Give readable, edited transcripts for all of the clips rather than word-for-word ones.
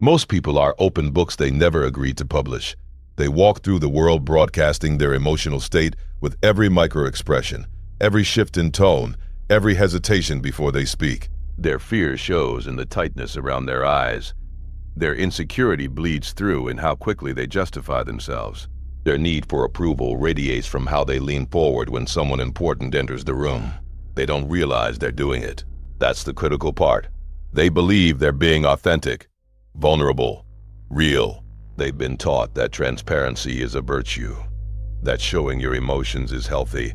Most people are open books they never agreed to publish. They walk through the world broadcasting their emotional state with every micro-expression, every shift in tone, every hesitation before they speak. Their fear shows in the tightness around their eyes. Their insecurity bleeds through in how quickly they justify themselves. Their need for approval radiates from how they lean forward when someone important enters the room. They don't realize they're doing it. That's the critical part. They believe they're being authentic, vulnerable, real. They've been taught that transparency is a virtue, that showing your emotions is healthy,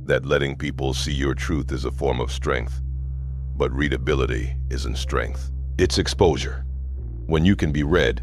that letting people see your truth is a form of strength. But readability isn't strength. It's exposure. When you can be read,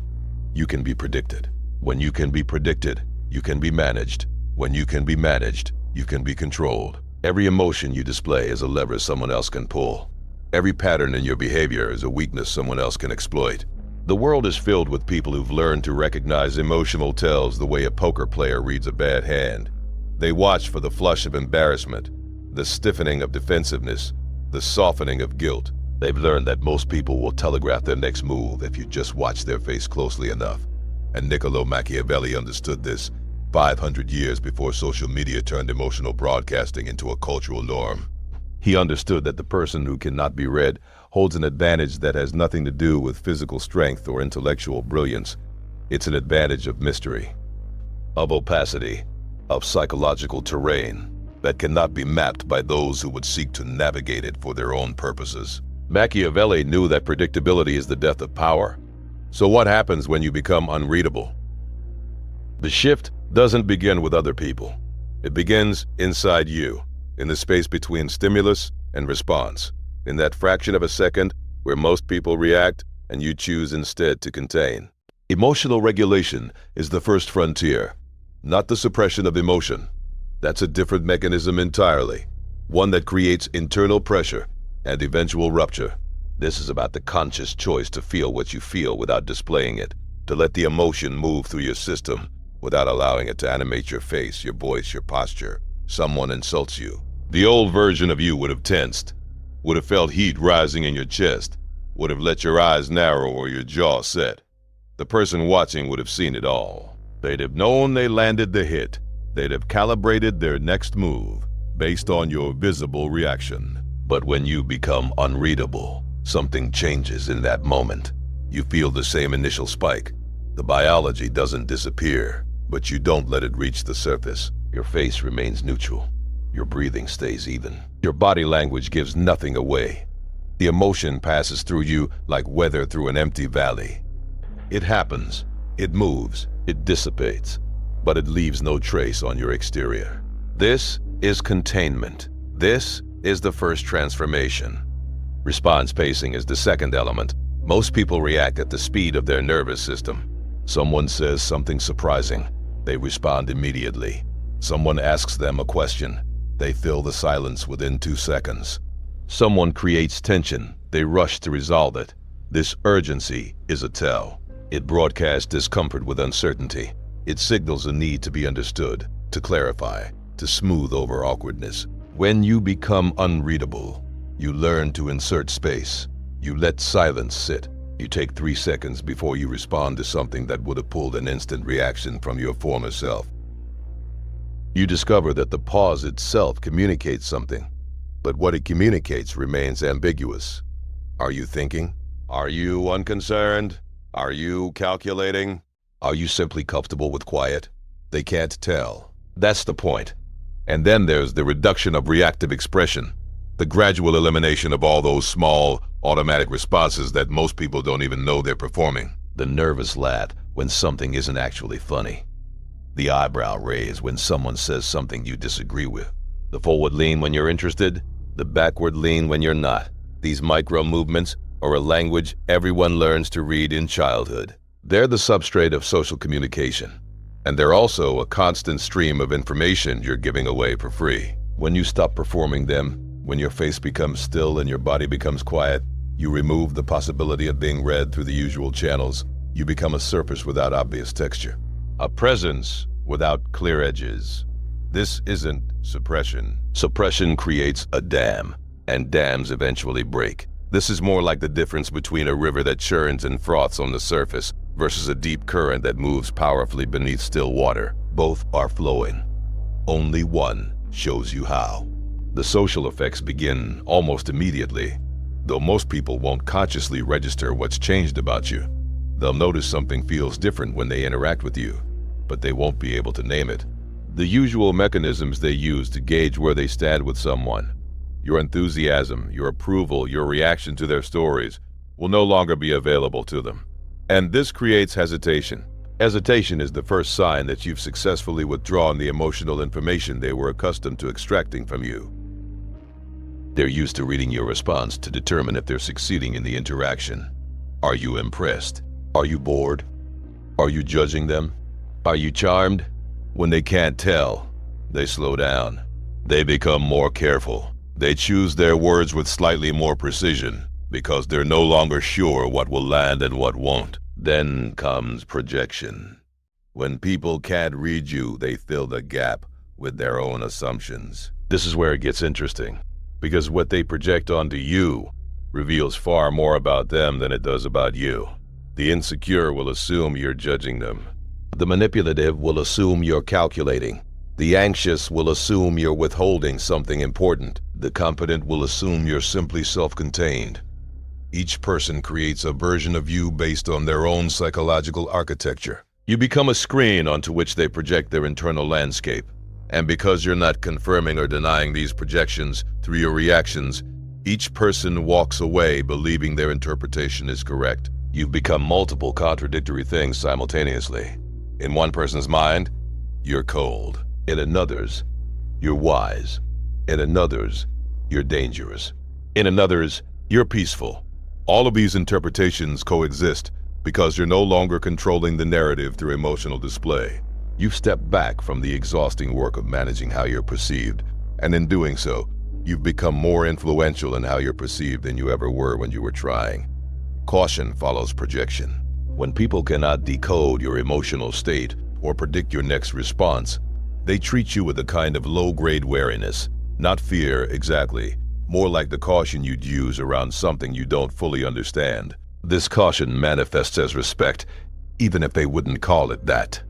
you can be predicted. When you can be predicted, you can be managed. When you can be managed, you can be controlled. Every emotion you display is a lever someone else can pull. Every pattern in your behavior is a weakness someone else can exploit. The world is filled with people who've learned to recognize emotional tells the way a poker player reads a bad hand. They watch for the flush of embarrassment, the stiffening of defensiveness, the softening of guilt. They've learned that most people will telegraph their next move if you just watch their face closely enough. And Machiavelli understood this 500 years before social media turned emotional broadcasting into a cultural norm. He understood that the person who cannot be read holds an advantage that has nothing to do with physical strength or intellectual brilliance. It's an advantage of mystery, of opacity, of psychological terrain that cannot be mapped by those who would seek to navigate it for their own purposes. Machiavelli knew that predictability is the death of power. So what happens when you become unreadable? The shift doesn't begin with other people. It begins inside you, in the space between stimulus and response, in that fraction of a second where most people react and you choose instead to contain. Emotional regulation is the first frontier, not the suppression of emotion. That's a different mechanism entirely, one that creates internal pressure and eventual rupture. This is about the conscious choice to feel what you feel without displaying it, to let the emotion move through your system without allowing it to animate your face, your voice, your posture. Someone insults you. The old version of you would have tensed, would have felt heat rising in your chest, would have let your eyes narrow or your jaw set. The person watching would have seen it all. They'd have known they landed the hit. They'd have calibrated their next move based on your visible reaction. But when you become unreadable, something changes in that moment. You feel the same initial spike. The biology doesn't disappear, but you don't let it reach the surface. Your face remains neutral. Your breathing stays even. Your body language gives nothing away. The emotion passes through you like weather through an empty valley. It happens, it moves, it dissipates, but it leaves no trace on your exterior. This is containment. This is the first transformation. Response pacing is the second element. Most people react at the speed of their nervous system. Someone says something surprising. They respond immediately. Someone asks them a question. They fill the silence within 2 seconds. Someone creates tension. They rush to resolve it. This urgency is a tell. It broadcasts discomfort with uncertainty. It signals a need to be understood, to clarify, to smooth over awkwardness. When you become unreadable, you learn to insert space. You let silence sit. You take 3 seconds before you respond to something that would have pulled an instant reaction from your former self. You discover that the pause itself communicates something, but what it communicates remains ambiguous. Are you thinking? Are you unconcerned? Are you calculating? Are you simply comfortable with quiet? They can't tell. That's the point. And then there's the reduction of reactive expression, the gradual elimination of all those small, automatic responses that most people don't even know they're performing. The nervous laugh when something isn't actually funny. The eyebrow raise when someone says something you disagree with. The forward lean when you're interested, the backward lean when you're not. These micro movements are a language everyone learns to read in childhood. They're the substrate of social communication. And they're also a constant stream of information you're giving away for free. When you stop performing them, when your face becomes still and your body becomes quiet, you remove the possibility of being read through the usual channels. You become a surface without obvious texture. A presence without clear edges. This isn't suppression. Suppression creates a dam, and dams eventually break. This is more like the difference between a river that churns and froths on the surface versus a deep current that moves powerfully beneath still water. Both are flowing. Only one shows you how. The social effects begin almost immediately, though most people won't consciously register what's changed about you. They'll notice something feels different when they interact with you, but they won't be able to name it. The usual mechanisms they use to gauge where they stand with someone, your enthusiasm, your approval, your reaction to their stories, will no longer be available to them. And this creates hesitation. Hesitation is the first sign that you've successfully withdrawn the emotional information they were accustomed to extracting from you. They're used to reading your response to determine if they're succeeding in the interaction. Are you impressed? Are you bored? Are you judging them? Are you charmed? When they can't tell, they slow down. They become more careful. They choose their words with slightly more precision because they're no longer sure what will land and what won't. Then comes projection. When people can't read you, they fill the gap with their own assumptions. This is where it gets interesting, because what they project onto you reveals far more about them than it does about you. The insecure will assume you're judging them. The manipulative will assume you're calculating. The anxious will assume you're withholding something important. The competent will assume you're simply self-contained. Each person creates a version of you based on their own psychological architecture. You become a screen onto which they project their internal landscape. And because you're not confirming or denying these projections through your reactions, each person walks away believing their interpretation is correct. You've become multiple contradictory things simultaneously. In one person's mind, you're cold. In another's, you're wise. In another's, you're dangerous. In another's, you're peaceful. All of these interpretations coexist because you're no longer controlling the narrative through emotional display. You've stepped back from the exhausting work of managing how you're perceived, and in doing so, you've become more influential in how you're perceived than you ever were when you were trying. Caution follows projection. When people cannot decode your emotional state or predict your next response, they treat you with a kind of low-grade wariness, not fear exactly, more like the caution you'd use around something you don't fully understand. This caution manifests as respect, even if they wouldn't call it that.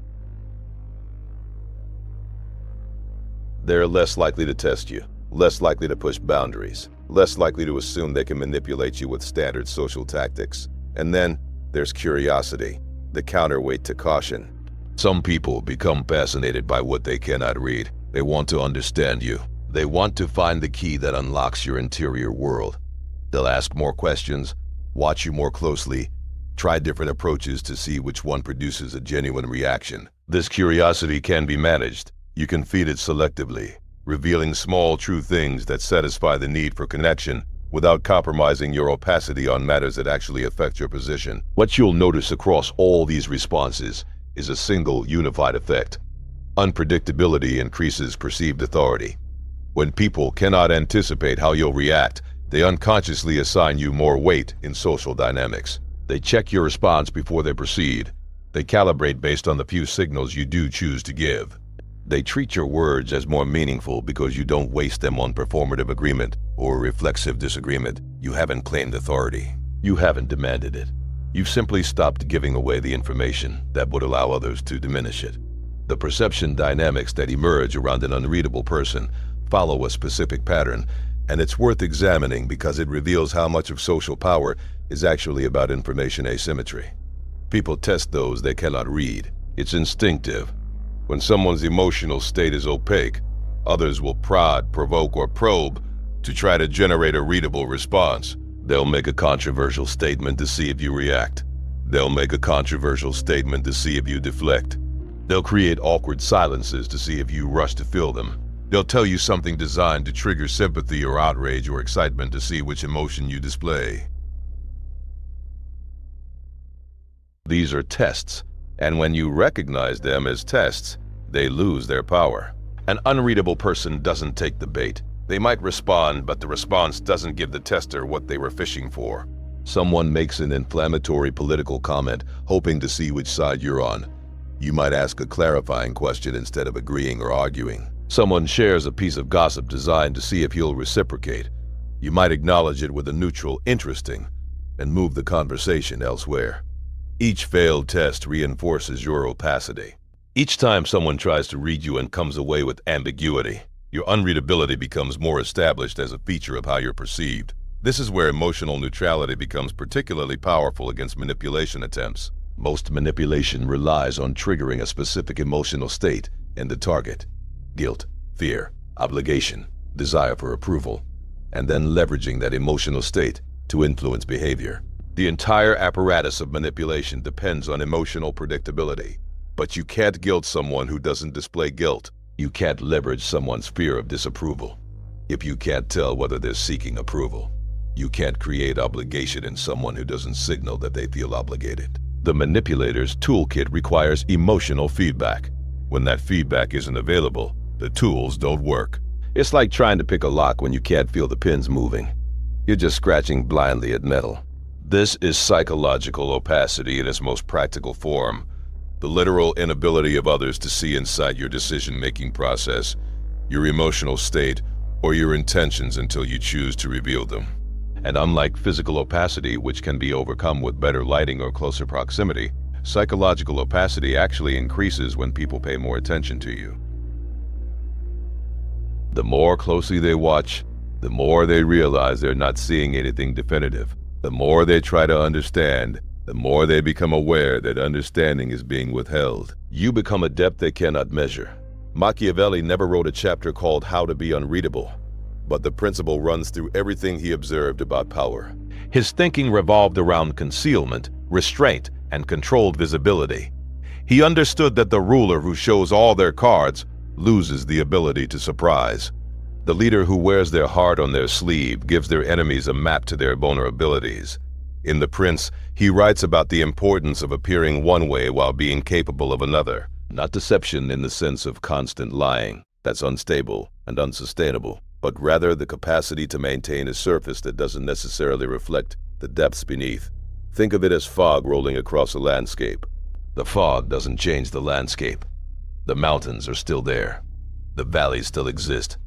They're less likely to test you, less likely to push boundaries, less likely to assume they can manipulate you with standard social tactics. And then there's curiosity, the counterweight to caution. Some people become fascinated by what they cannot read. They want to understand you. They want to find the key that unlocks your interior world. They'll ask more questions, watch you more closely, try different approaches to see which one produces a genuine reaction. This curiosity can be managed. You can feed it selectively, revealing small true things that satisfy the need for connection without compromising your opacity on matters that actually affect your position. What you'll notice across all these responses is a single unified effect. Unpredictability increases perceived authority. When people cannot anticipate how you'll react, they unconsciously assign you more weight in social dynamics. They check your response before they proceed. They calibrate based on the few signals you do choose to give. They treat your words as more meaningful because you don't waste them on performative agreement or reflexive disagreement. You haven't claimed authority. You haven't demanded it. You've simply stopped giving away the information that would allow others to diminish it. The perception dynamics that emerge around an unreadable person follow a specific pattern, and it's worth examining because it reveals how much of social power is actually about information asymmetry. People test those they cannot read. It's instinctive. When someone's emotional state is opaque, others will prod, provoke, or probe to try to generate a readable response. They'll make a controversial statement to see if you react. They'll make a controversial statement to see if you deflect. They'll create awkward silences to see if you rush to fill them. They'll tell you something designed to trigger sympathy or outrage or excitement to see which emotion you display. These are tests, and when you recognize them as tests, they lose their power. An unreadable person doesn't take the bait. They might respond, but the response doesn't give the tester what they were fishing for. Someone makes an inflammatory political comment, hoping to see which side you're on. You might ask a clarifying question instead of agreeing or arguing. Someone shares a piece of gossip designed to see if you'll reciprocate. You might acknowledge it with a neutral "interesting" and move the conversation elsewhere. Each failed test reinforces your opacity. Each time someone tries to read you and comes away with ambiguity, your unreadability becomes more established as a feature of how you're perceived. This is where emotional neutrality becomes particularly powerful against manipulation attempts. Most manipulation relies on triggering a specific emotional state in the target: guilt, fear, obligation, desire for approval, and then leveraging that emotional state to influence behavior. The entire apparatus of manipulation depends on emotional predictability. But you can't guilt someone who doesn't display guilt. You can't leverage someone's fear of disapproval if you can't tell whether they're seeking approval. You can't create obligation in someone who doesn't signal that they feel obligated. The manipulator's toolkit requires emotional feedback. When that feedback isn't available, the tools don't work. It's like trying to pick a lock when you can't feel the pins moving. You're just scratching blindly at metal. This is psychological opacity in its most practical form. The literal inability of others to see inside your decision-making process, your emotional state, or your intentions until you choose to reveal them. And unlike physical opacity, which can be overcome with better lighting or closer proximity, psychological opacity actually increases when people pay more attention to you. The more closely they watch, the more they realize they're not seeing anything definitive. The more they try to understand, the more they become aware that understanding is being withheld. You become a depth they cannot measure. Machiavelli never wrote a chapter called How to Be Unreadable, but the principle runs through everything he observed about power. His thinking revolved around concealment, restraint, and controlled visibility. He understood that the ruler who shows all their cards loses the ability to surprise. The leader who wears their heart on their sleeve gives their enemies a map to their vulnerabilities. In The Prince, he writes about the importance of appearing one way while being capable of another. Not deception in the sense of constant lying, that's unstable and unsustainable, but rather the capacity to maintain a surface that doesn't necessarily reflect the depths beneath. Think of it as fog rolling across a landscape. The fog doesn't change the landscape. The mountains are still there. The valleys still exist.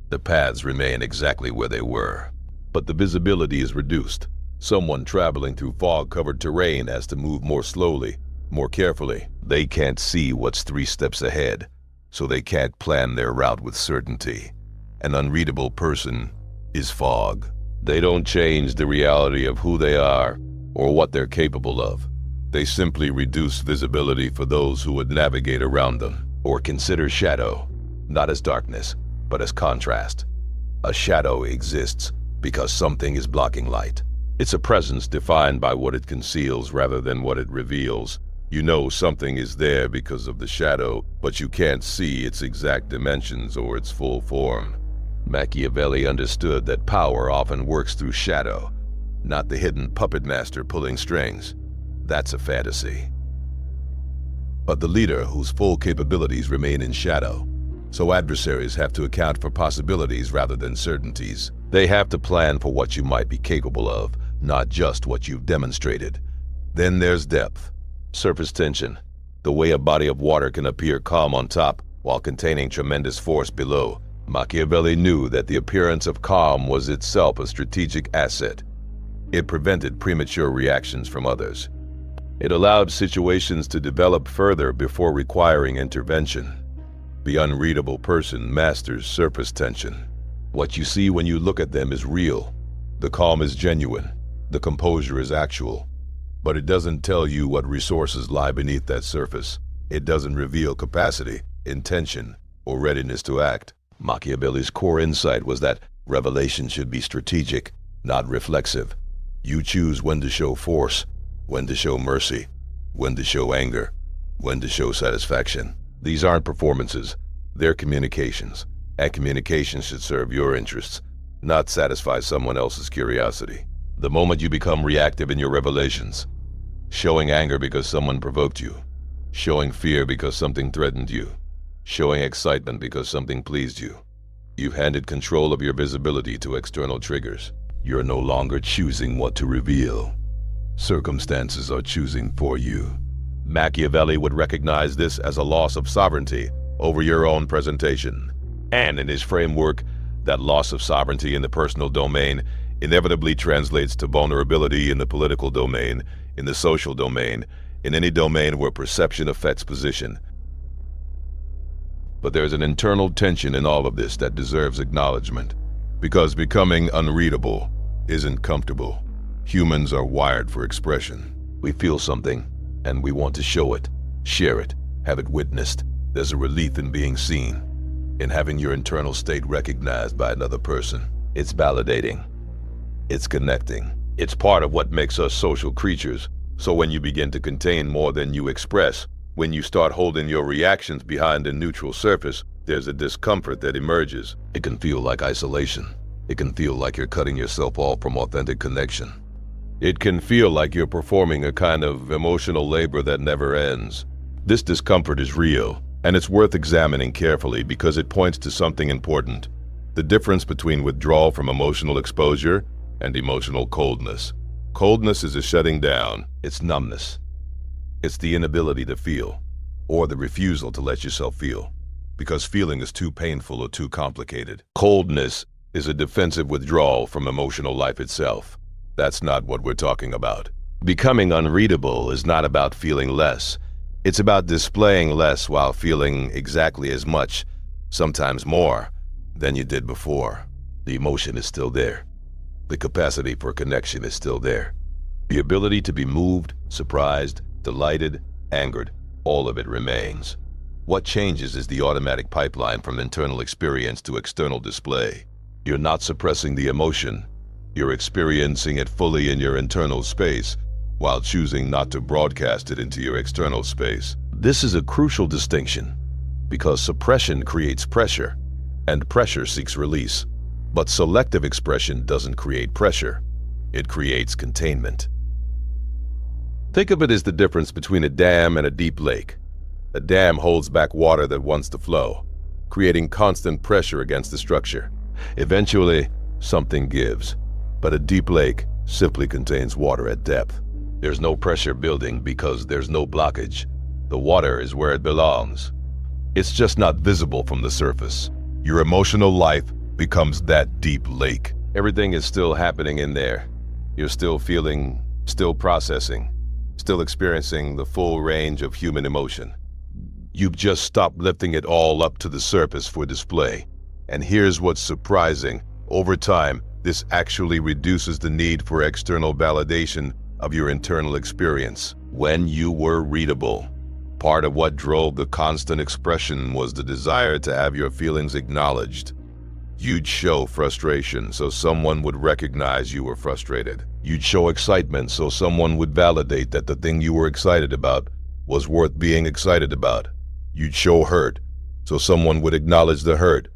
The paths remain exactly where they were. But the visibility is reduced. Someone traveling through fog-covered terrain has to move more slowly, more carefully. They can't see what's 3 steps ahead, so they can't plan their route with certainty. An unreadable person is fog. They don't change the reality of who they are or what they're capable of. They simply reduce visibility for those who would navigate around them, or consider shadow, not as darkness, but as contrast. A shadow exists because something is blocking light. It's a presence defined by what it conceals rather than what it reveals. You know something is there because of the shadow, but you can't see its exact dimensions or its full form. Machiavelli understood that power often works through shadow, not the hidden puppet master pulling strings. That's a fantasy. But the leader whose full capabilities remain in shadow. So adversaries have to account for possibilities rather than certainties. They have to plan for what you might be capable of, not just what you've demonstrated. Then there's depth, surface tension, the way a body of water can appear calm on top while containing tremendous force below. Machiavelli knew that the appearance of calm was itself a strategic asset. It prevented premature reactions from others. It allowed situations to develop further before requiring intervention. The unreadable person masters surface tension. What you see when you look at them is real. The calm is genuine. The composure is actual. But it doesn't tell you what resources lie beneath that surface. It doesn't reveal capacity, intention, or readiness to act. Machiavelli's core insight was that revelation should be strategic, not reflexive. You choose when to show force, when to show mercy, when to show anger, when to show satisfaction. These aren't performances, they're communications. And communication should serve your interests, not satisfy someone else's curiosity. The moment you become reactive in your revelations, showing anger because someone provoked you, showing fear because something threatened you, showing excitement because something pleased you, you've handed control of your visibility to external triggers. You're no longer choosing what to reveal. Circumstances are choosing for you. Machiavelli would recognize this as a loss of sovereignty over your own presentation. And in his framework, That loss of sovereignty in the personal domain inevitably translates to vulnerability in the political domain, in the social domain, in any domain where perception affects position. But there's an internal tension in all of this that deserves acknowledgement, because becoming unreadable isn't comfortable. Humans are wired for expression. We feel something, and we want to show it, share it, have it witnessed. There's a relief in being seen, in having your internal state recognized by another person. It's validating. It's connecting. It's part of what makes us social creatures. So when you begin to contain more than you express, when you start holding your reactions behind a neutral surface, there's a discomfort that emerges. It can feel like isolation. It can feel like you're cutting yourself off from authentic connection. It can feel like you're performing a kind of emotional labor that never ends. This discomfort is real, and it's worth examining carefully because it points to something important: the difference between withdrawal from emotional exposure and emotional coldness. Coldness is a shutting down. It's numbness. It's the inability to feel, or the refusal to let yourself feel, because feeling is too painful or too complicated. Coldness is a defensive withdrawal from emotional life itself. That's not what we're talking about. Becoming unreadable is not about feeling less. It's about displaying less while feeling exactly as much, sometimes more, than you did before. The emotion is still there. The capacity for connection is still there. The ability to be moved, surprised, delighted, angered, all of it remains. What changes is the automatic pipeline from internal experience to external display. You're not suppressing the emotion. You're experiencing it fully in your internal space, while choosing not to broadcast it into your external space. This is a crucial distinction, because suppression creates pressure, and pressure seeks release. But selective expression doesn't create pressure. It creates containment. Think of it as the difference between a dam and a deep lake. A dam holds back water that wants to flow, creating constant pressure against the structure. Eventually, something gives, but a deep lake simply contains water at depth. There's no pressure building because there's no blockage. The water is where it belongs. It's just not visible from the surface. Your emotional life becomes that deep lake. Everything is still happening in there. You're still feeling, still processing, still experiencing the full range of human emotion. You've just stopped lifting it all up to the surface for display. And here's what's surprising. Over time, this actually reduces the need for external validation of your internal experience. When you were readable, part of what drove the constant expression was the desire to have your feelings acknowledged. You'd show frustration so someone would recognize you were frustrated. You'd show excitement so someone would validate that the thing you were excited about was worth being excited about. You'd show hurt so someone would acknowledge the hurt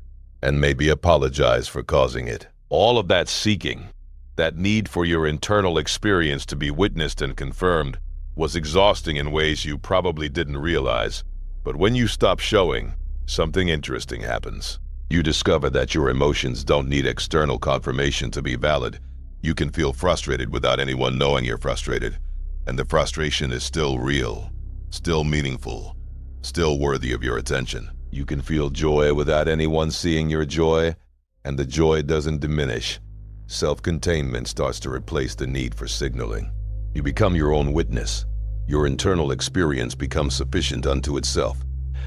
and maybe apologize for causing it. All of that seeking, that need for your internal experience to be witnessed and confirmed, was exhausting in ways you probably didn't realize. But when you stop showing, something interesting happens. You discover that your emotions don't need external confirmation to be valid. You can feel frustrated without anyone knowing you're frustrated. And the frustration is still real, still meaningful, still worthy of your attention. You can feel joy without anyone seeing your joy, and the joy doesn't diminish. Self-containment starts to replace the need for signaling. You become your own witness. Your internal experience becomes sufficient unto itself.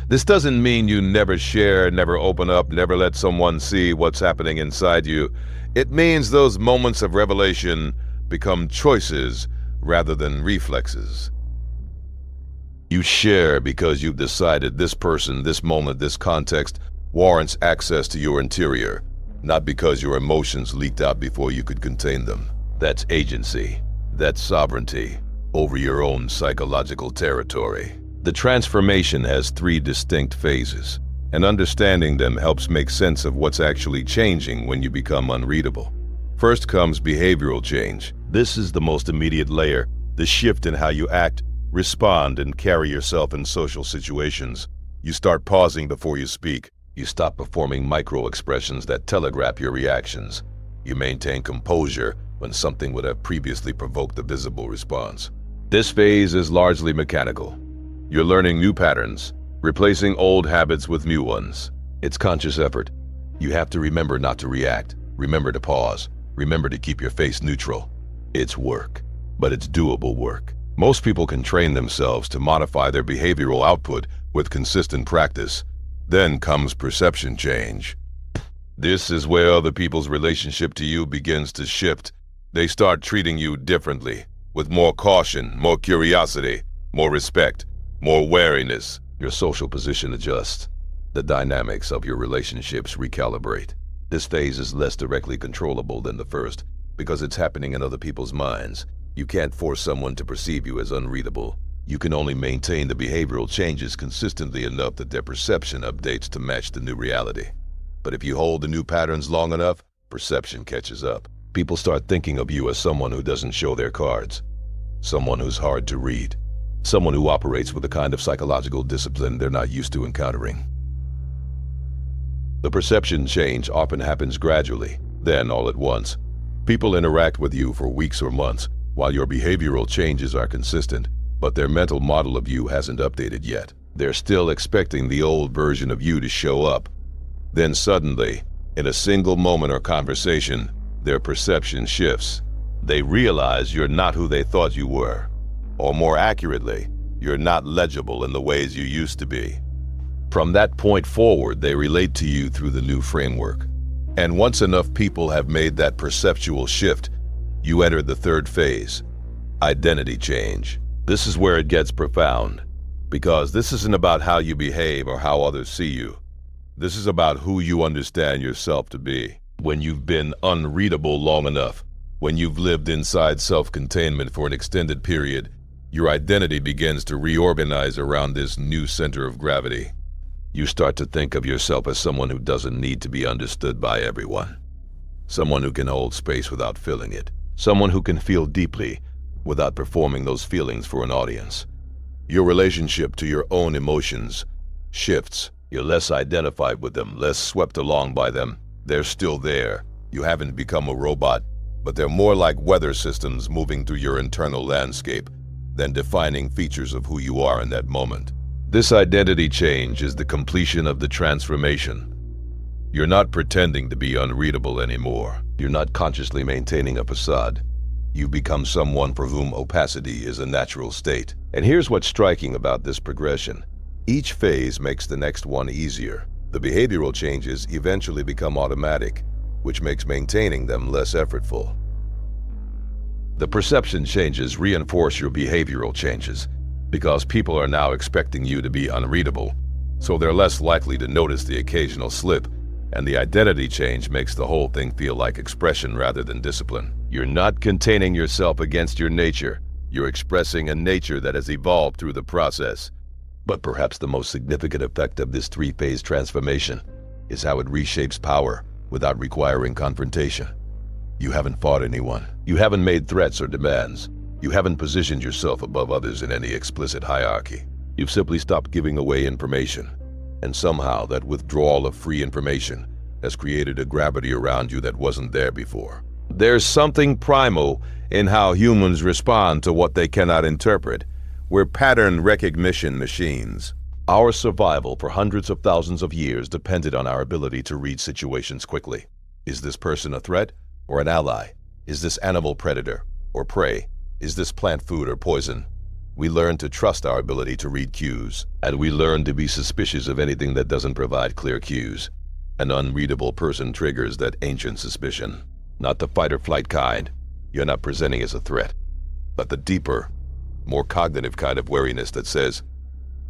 This doesn't mean you never share, never open up, never let someone see what's happening inside you. It means those moments of revelation become choices rather than reflexes. You share because you've decided this person, this moment, this context warrants access to your interior, not because your emotions leaked out before you could contain them. That's agency. That's sovereignty over your own psychological territory. The transformation has 3 distinct phases, and understanding them helps make sense of what's actually changing when you become unreadable. First comes behavioral change. This is the most immediate layer, the shift in how you act, respond, and carry yourself in social situations. You start pausing before you speak. You stop performing micro-expressions that telegraph your reactions. You maintain composure when something would have previously provoked a visible response. This phase is largely mechanical. You're learning new patterns, replacing old habits with new ones. It's conscious effort. You have to remember not to react, remember to pause, remember to keep your face neutral. It's work, but it's doable work. Most people can train themselves to modify their behavioral output with consistent practice. Then comes perception change. This is where other people's relationship to you begins to shift. They start treating you differently, with more caution, more curiosity, more respect, more wariness. Your social position adjusts. The dynamics of your relationships recalibrate. This phase is less directly controllable than the first, because it's happening in other people's minds. You can't force someone to perceive you as unreadable. You can only maintain the behavioral changes consistently enough that their perception updates to match the new reality. But if you hold the new patterns long enough, perception catches up. People start thinking of you as someone who doesn't show their cards, someone who's hard to read, someone who operates with a kind of psychological discipline they're not used to encountering. The perception change often happens gradually, then all at once. People interact with you for weeks or months, while your behavioral changes are consistent, but their mental model of you hasn't updated yet. They're still expecting the old version of you to show up. Then suddenly, in a single moment or conversation, their perception shifts. They realize you're not who they thought you were. Or more accurately, you're not legible in the ways you used to be. From that point forward, they relate to you through the new framework. And once enough people have made that perceptual shift, you enter the third phase, identity change. This is where it gets profound, because this isn't about how you behave or how others see you. This is about who you understand yourself to be. When you've been unreadable long enough, when you've lived inside self-containment for an extended period, your identity begins to reorganize around this new center of gravity. You start to think of yourself as someone who doesn't need to be understood by everyone. Someone who can hold space without filling it. Someone who can feel deeply without performing those feelings for an audience. Your relationship to your own emotions shifts. You're less identified with them, less swept along by them. They're still there. You haven't become a robot, but they're more like weather systems moving through your internal landscape than defining features of who you are in that moment. This identity change is the completion of the transformation. You're not pretending to be unreadable anymore. You're not consciously maintaining a facade. You become someone for whom opacity is a natural state. And here's what's striking about this progression. Each phase makes the next one easier. The behavioral changes eventually become automatic, which makes maintaining them less effortful. The perception changes reinforce your behavioral changes, because people are now expecting you to be unreadable, so they're less likely to notice the occasional slip, and the identity change makes the whole thing feel like expression rather than discipline. You're not containing yourself against your nature. You're expressing a nature that has evolved through the process. But perhaps the most significant effect of this three-phase transformation is how it reshapes power without requiring confrontation. You haven't fought anyone. You haven't made threats or demands. You haven't positioned yourself above others in any explicit hierarchy. You've simply stopped giving away information. And somehow that withdrawal of free information has created a gravity around you that wasn't there before. There's something primal in how humans respond to what they cannot interpret. We're pattern recognition machines. Our survival for hundreds of thousands of years depended on our ability to read situations quickly. Is this person a threat or an ally? Is this animal predator or prey? Is this plant food or poison? We learn to trust our ability to read cues, and we learn to be suspicious of anything that doesn't provide clear cues. An unreadable person triggers that ancient suspicion. Not the fight or flight kind. You're not presenting as a threat, but the deeper, more cognitive kind of wariness that says,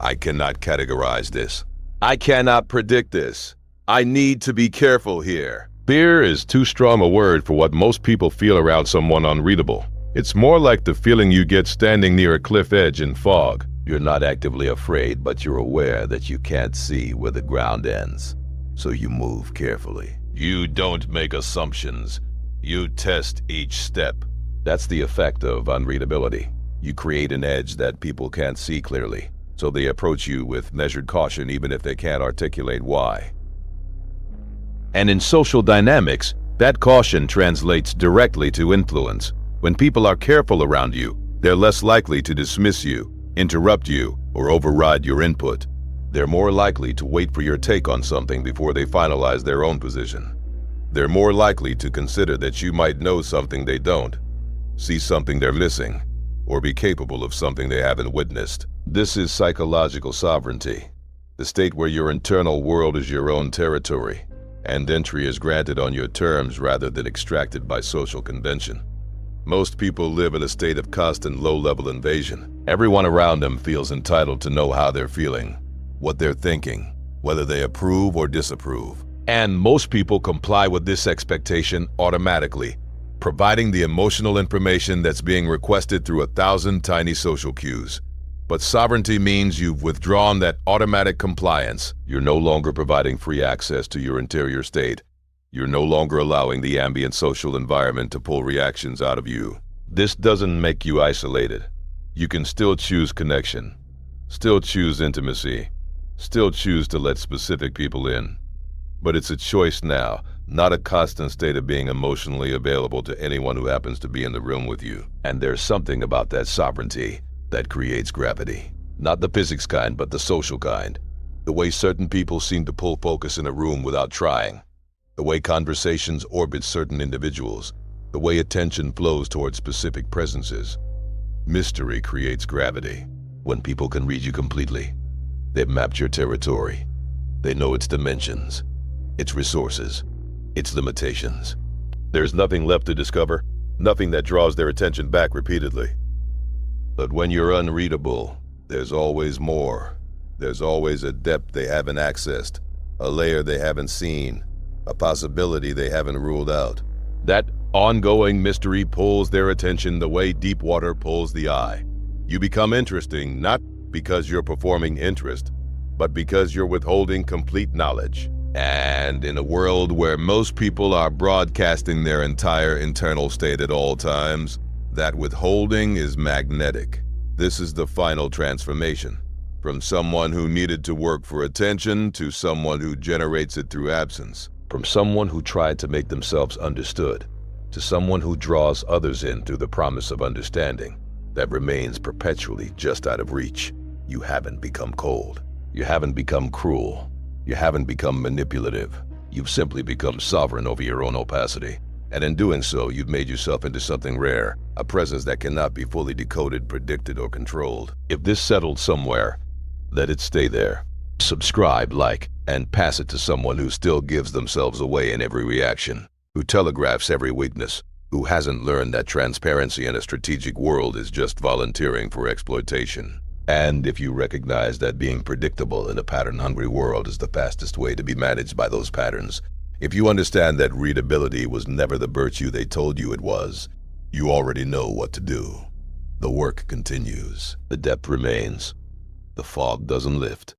I cannot categorize this. I cannot predict this. I need to be careful here. Fear is too strong a word for what most people feel around someone unreadable. It's more like the feeling you get standing near a cliff edge in fog. You're not actively afraid, but you're aware that you can't see where the ground ends. So you move carefully. You don't make assumptions. You test each step. That's the effect of unreadability. You create an edge that people can't see clearly, so they approach you with measured caution even if they can't articulate why. And in social dynamics, that caution translates directly to influence. When people are careful around you, they're less likely to dismiss you, interrupt you, or override your input. They're more likely to wait for your take on something before they finalize their own position. They're more likely to consider that you might know something they don't, see something they're missing, or be capable of something they haven't witnessed. This is psychological sovereignty, the state where your internal world is your own territory, and entry is granted on your terms rather than extracted by social convention. Most people live in a state of constant low-level invasion. Everyone around them feels entitled to know how they're feeling, what they're thinking, whether they approve or disapprove. And most people comply with this expectation automatically, providing the emotional information that's being requested through 1,000 tiny social cues. But sovereignty means you've withdrawn that automatic compliance. You're no longer providing free access to your interior state. You're no longer allowing the ambient social environment to pull reactions out of you. This doesn't make you isolated. You can still choose connection, still choose intimacy, still choose to let specific people in. But it's a choice now, not a constant state of being emotionally available to anyone who happens to be in the room with you. And there's something about that sovereignty that creates gravity. Not the physics kind, but the social kind. The way certain people seem to pull focus in a room without trying. The way conversations orbit certain individuals. The way attention flows towards specific presences. Mystery creates gravity. When people can read you completely, they've mapped your territory. They know its dimensions, its resources, its limitations. There's nothing left to discover, nothing that draws their attention back repeatedly. But when you're unreadable, there's always more. There's always a depth they haven't accessed, a layer they haven't seen, a possibility they haven't ruled out. That ongoing mystery pulls their attention the way deep water pulls the eye. You become interesting not because you're performing interest, but because you're withholding complete knowledge. And in a world where most people are broadcasting their entire internal state at all times, that withholding is magnetic. This is the final transformation, from someone who needed to work for attention to someone who generates it through absence, from someone who tried to make themselves understood to someone who draws others in through the promise of understanding that remains perpetually just out of reach. You haven't become cold. You haven't become cruel. You haven't become manipulative. You've simply become sovereign over your own opacity. And in doing so, you've made yourself into something rare, a presence that cannot be fully decoded, predicted, or controlled. If this settled somewhere, let it stay there. Subscribe, like, and pass it to someone who still gives themselves away in every reaction, who telegraphs every weakness, who hasn't learned that transparency in a strategic world is just volunteering for exploitation. And if you recognize that being predictable in a pattern-hungry world is the fastest way to be managed by those patterns, if you understand that readability was never the virtue they told you it was, you already know what to do. The work continues. The depth remains. The fog doesn't lift.